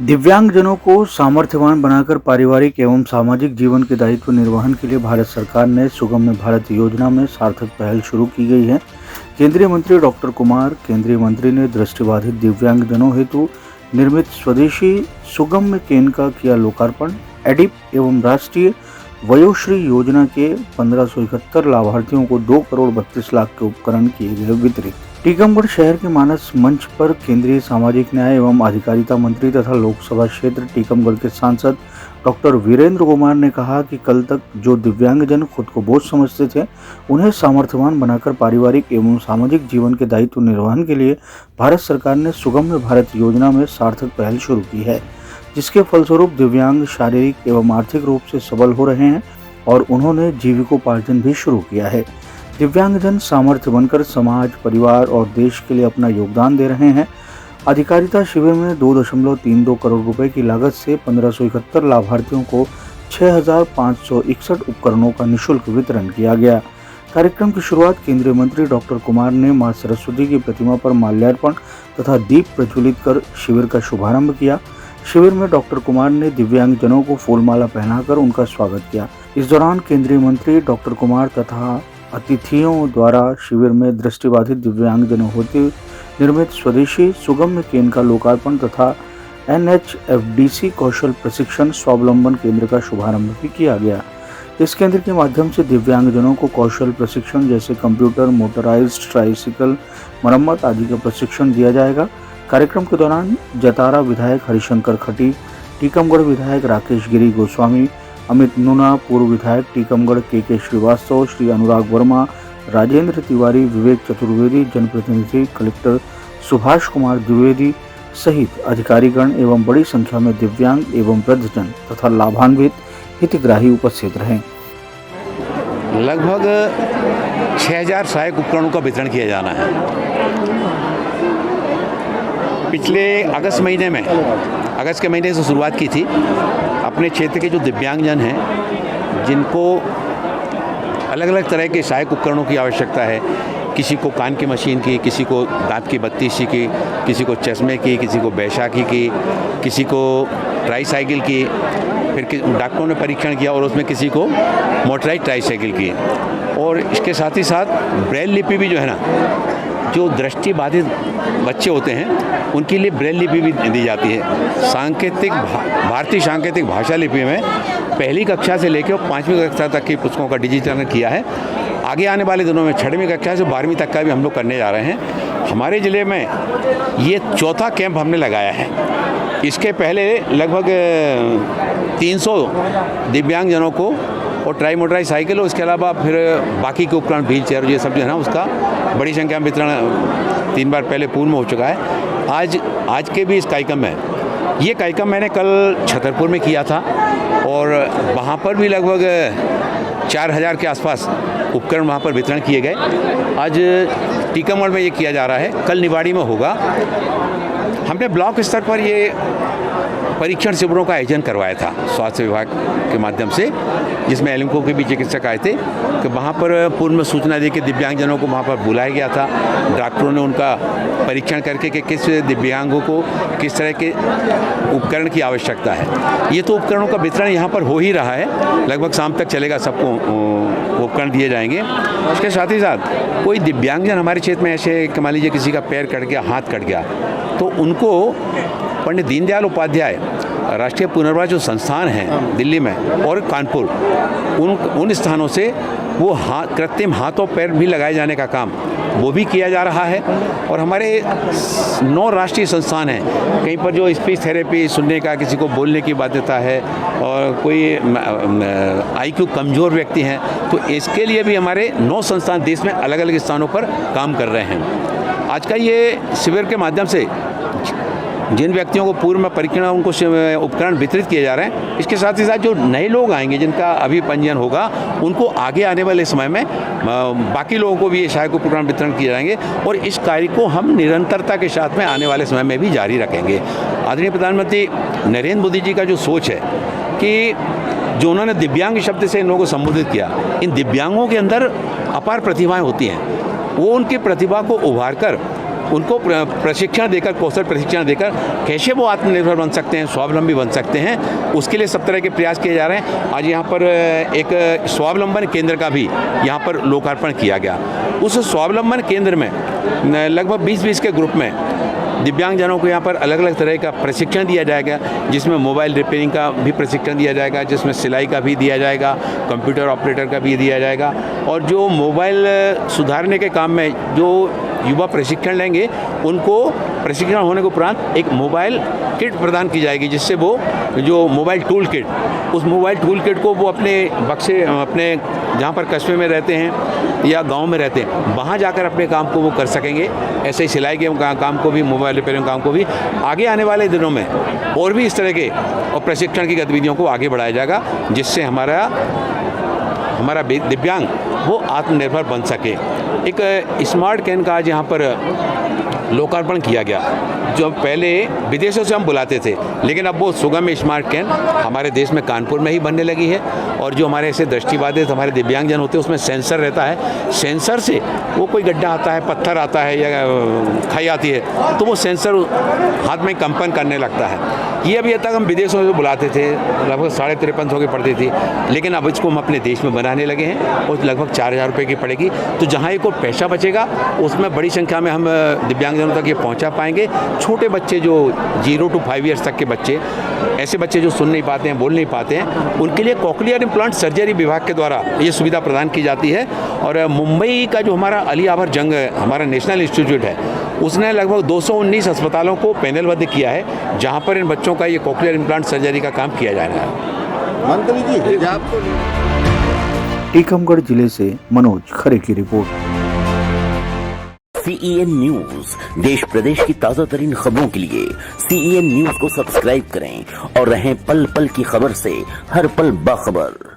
दिव्यांगजनों को सामर्थ्यवान बनाकर पारिवारिक एवं सामाजिक जीवन के दायित्व निर्वहन के लिए भारत सरकार ने सुगम्य भारत योजना में सार्थक पहल शुरू की गई है। केंद्रीय मंत्री डॉक्टर कुमार केंद्रीय मंत्री ने दृष्टिबाधित दिव्यांगजनों हेतु निर्मित स्वदेशी सुगम्य केन का किया लोकार्पण। एडिप एवं राष्ट्रीय वयोश्री योजना के 1571 लाभार्थियों को 2 करोड़ 32 लाख के उपकरण किए गए वितरित। टीकमगढ़ शहर के मानस मंच पर केंद्रीय सामाजिक न्याय एवं अधिकारिता मंत्री तथा लोकसभा क्षेत्र टीकमगढ़ के सांसद डॉक्टर वीरेंद्र कुमार ने कहा कि कल तक जो दिव्यांगजन खुद को बोझ समझते थे, उन्हें सामर्थ्यवान बनाकर पारिवारिक एवं सामाजिक जीवन के दायित्व निर्वहन के लिए भारत सरकार ने सुगम्य भारत योजना में सार्थक पहल शुरू की है, जिसके फलस्वरूप दिव्यांग शारीरिक एवं आर्थिक रूप से सबल हो रहे हैं और उन्होंने जीविकोपार्जन भी शुरू किया है। दिव्यांगजन सामर्थ्य बनकर समाज, परिवार और देश के लिए अपना योगदान दे रहे हैं। अधिकारिता शिविर में 2.32 करोड़ रुपए की लागत से 1571 लाभार्थियों को 6561 उपकरणों का निःशुल्क वितरण किया गया। कार्यक्रम की शुरुआत केंद्रीय मंत्री डॉक्टर कुमार ने मां सरस्वती की प्रतिमा पर माल्यार्पण तथा दीप प्रज्वलित कर शिविर का शुभारंभ किया। शिविर में डॉक्टर कुमार ने दिव्यांगजनों को फूलमाला पहनाकर उनका स्वागत किया। इस दौरान केंद्रीय मंत्री डॉक्टर कुमार तथा अतिथियों द्वारा शिविर में दृष्टिबाधित दिव्यांगजनों होते निर्मित स्वदेशी सुगम्य केन का लोकार्पण तथा NHFDC कौशल प्रशिक्षण स्वावलंबन केंद्र का शुभारंभ भी किया गया। इस केंद्र के माध्यम से दिव्यांगजनों को कौशल प्रशिक्षण जैसे कंप्यूटर, मोटराइज्ड ट्राइसिकल, मरम्मत आदि का प्रशिक्षण दिया जाएगा। कार्यक्रम के दौरान जतारा विधायक हरिशंकर खटी, टीकमगढ़ विधायक राकेश गिरी गोस्वामी, अमित नूना, पूर्व विधायक टीकमगढ़ के श्रीवास्तव, श्री अनुराग वर्मा, राजेंद्र तिवारी, विवेक चतुर्वेदी, जनप्रतिनिधि कलेक्टर सुभाष कुमार द्विवेदी सहित अधिकारीगण एवं बड़ी संख्या में दिव्यांग एवं वृद्धजन तथा लाभान्वित हितग्राही उपस्थित रहे। लगभग 6000 सहायक उपकरणों का वितरण किया जाना है। पिछले अगस्त के महीने से शुरुआत की थी। अपने क्षेत्र के जो दिव्यांगजन हैं, जिनको अलग अलग तरह के सहायक उपकरणों की आवश्यकता है, किसी को कान की मशीन की, किसी को दांत की बत्तीसी की, किसी को चश्मे की, किसी को बैसाखी की, किसी को ट्राईसाइकिल की, फिर डॉक्टरों ने परीक्षण किया और उसमें किसी को मोटराइज्ड ट्राईसाइकिल की। और इसके साथ ही साथ ब्रेल लिपि भी जो है ना, जो दृष्टिबाधित बच्चे होते हैं उनके लिए ब्रेल लिपि भी दी जाती है। भारतीय सांकेतिक भाषा लिपि में पहली कक्षा से लेकर 5वीं कक्षा तक की पुस्तकों का डिजिटलीकरण किया है। आगे आने वाले दिनों में 6वीं कक्षा से 12वीं तक का भी हम लोग करने जा रहे हैं। हमारे ज़िले में ये चौथा कैंप हमने लगाया है। इसके पहले लगभग 300 दिव्यांगजनों को और ट्राई मोटराइज साइकिल और इसके अलावा फिर बाकी के उपकरण, व्हील चेयर, ये सब जो है ना, उसका बड़ी संख्या में वितरण 3 बार पहले पूर्व में हो चुका है। आज के भी इस कार्यक्रम में, ये कार्यक्रम मैंने कल छतरपुर में किया था और वहाँ पर भी लगभग 4000 के आसपास उपकरण वहाँ पर वितरण किए गए। आज टीकमगढ़ में ये किया जा रहा है, कल निवाड़ी में होगा। हमने ब्लॉक स्तर पर ये परीक्षण शिविरों का आयोजन करवाया था स्वास्थ्य विभाग के माध्यम से, जिसमें एलिम्को के भी चिकित्सक आए थे। कि वहाँ पर पूर्व में सूचना दे के दिव्यांगजनों को वहाँ पर बुलाया गया था। डॉक्टरों ने उनका परीक्षण करके कि किस दिव्यांगों को किस तरह के उपकरण की आवश्यकता है। ये तो उपकरणों का वितरण यहाँ पर हो ही रहा है, लगभग शाम तक चलेगा, सबको उपकरण दिए जाएंगे। इसके साथ ही साथ कोई दिव्यांगजन हमारे क्षेत्र में ऐसे, मान लीजिए किसी का पैर कट गया, हाथ कट गया, तो उनको पंडित दीनदयाल उपाध्याय राष्ट्रीय पुनर्वास जो संस्थान हैं दिल्ली में और कानपुर, उन स्थानों से वो कृत्रिम हाथ और पैर भी लगाए जाने का काम वो भी किया जा रहा है। और हमारे 9 राष्ट्रीय संस्थान हैं, कहीं पर जो स्पीच थेरेपी, सुनने का, किसी को बोलने की बाध्यता है और कोई IQ कमज़ोर व्यक्ति हैं, तो इसके लिए भी हमारे 9 संस्थान देश में अलग अलग स्थानों पर काम कर रहे हैं। आज का ये शिविर के माध्यम से जिन व्यक्तियों को पूर्व में परीक्षण, उनको उपकरण वितरित किए जा रहे हैं। इसके साथ ही साथ जो नए लोग आएंगे, जिनका अभी पंजीयन होगा, उनको आगे आने वाले समय में बाकी लोगों को भी ये सहायक उपकरण वितरण किए जाएंगे और इस कार्य को हम निरंतरता के साथ में आने वाले समय में भी जारी रखेंगे। आदरणीय प्रधानमंत्री नरेंद्र मोदी जी का जो सोच है कि जो उन्होंने दिव्यांग शब्द से इन लोगों को संबोधित किया, इन दिव्यांगों के अंदर अपार प्रतिभाएं होती हैं, वो उनकी प्रतिभा को उभार कर उनको प्रशिक्षण देकर, कौशल प्रशिक्षण देकर कैसे वो आत्मनिर्भर बन सकते हैं, स्वावलंबी बन सकते हैं, उसके लिए सब तरह के प्रयास किए जा रहे हैं। आज यहाँ पर एक स्वावलंबन केंद्र का भी यहाँ पर लोकार्पण किया गया। उस स्वावलंबन केंद्र में लगभग 20-20 के ग्रुप में दिव्यांगजनों को यहाँ पर अलग अलग तरह का प्रशिक्षण दिया जाएगा, जिसमें मोबाइल रिपेयरिंग का भी प्रशिक्षण दिया जाएगा, जिसमें सिलाई का भी दिया जाएगा, कंप्यूटर ऑपरेटर का भी दिया जाएगा। और जो मोबाइल सुधारने के काम में जो युवा प्रशिक्षण लेंगे, उनको प्रशिक्षण होने के उपरांत एक मोबाइल किट प्रदान की जाएगी, जिससे वो जो मोबाइल टूल किट, उस मोबाइल टूल किट को वो अपने बक्से, अपने जहाँ पर कस्बे में रहते हैं या गांव में रहते हैं, वहाँ जाकर अपने काम को वो कर सकेंगे। ऐसे ही सिलाई के काम को भी, मोबाइल रिपेयरिंग काम को भी आगे आने वाले दिनों में और भी इस तरह के और प्रशिक्षण की गतिविधियों को आगे बढ़ाया जाएगा, जिससे हमारा दिव्यांग वो आत्मनिर्भर बन सके। एक स्मार्ट कैन का आज यहाँ पर लोकार्पण किया गया, जो पहले विदेशों से हम बुलाते थे, लेकिन अब वो सुगम स्मार्ट कैन हमारे देश में कानपुर में ही बनने लगी है। और जो हमारे ऐसे दृष्टिबाधित हमारे दिव्यांगजन होते हैं, उसमें सेंसर रहता है। सेंसर से वो कोई गड्ढा आता है, पत्थर आता है या खाई आती है, तो वो सेंसर हाथ में कंपन करने लगता है। ये अभी तक हम विदेशों से बुलाते थे, लगभग 5350 की पड़ती थी, लेकिन अब इसको हम अपने देश में बनाने लगे हैं और लगभग 4000 रुपये की पड़ेगी। तो जहाँ एक और पैसा बचेगा, उसमें बड़ी संख्या में हम दिव्यांगजनों तक ये पहुँचा पाएंगे। छोटे बच्चे जो 0 to 5 ईयर्स तक के बच्चे, ऐसे बच्चे जो सुन नहीं पाते हैं, बोल नहीं पाते हैं, उनके लिए कॉकलियर इम्प्लांट सर्जरी विभाग के द्वारा ये सुविधा प्रदान की जाती है। और मुंबई का जो हमारा अली आवर जंग हमारा नेशनल इंस्टीट्यूट है, उसने लगभग 219 अस्पतालों को पैनलबद्ध किया है, जहाँ पर इन बच्चों का ये कॉकलियर इम्प्लांट सर्जरी का काम किया जा रहा है। मंत्री जी, टीकमगढ़ जिले से मनोज खरे की रिपोर्ट। CEN न्यूज, देश प्रदेश की ताजा तरीन खबरों के लिए CEN न्यूज को सब्सक्राइब करें और रहें पल पल की खबर से हर पल बाखबर।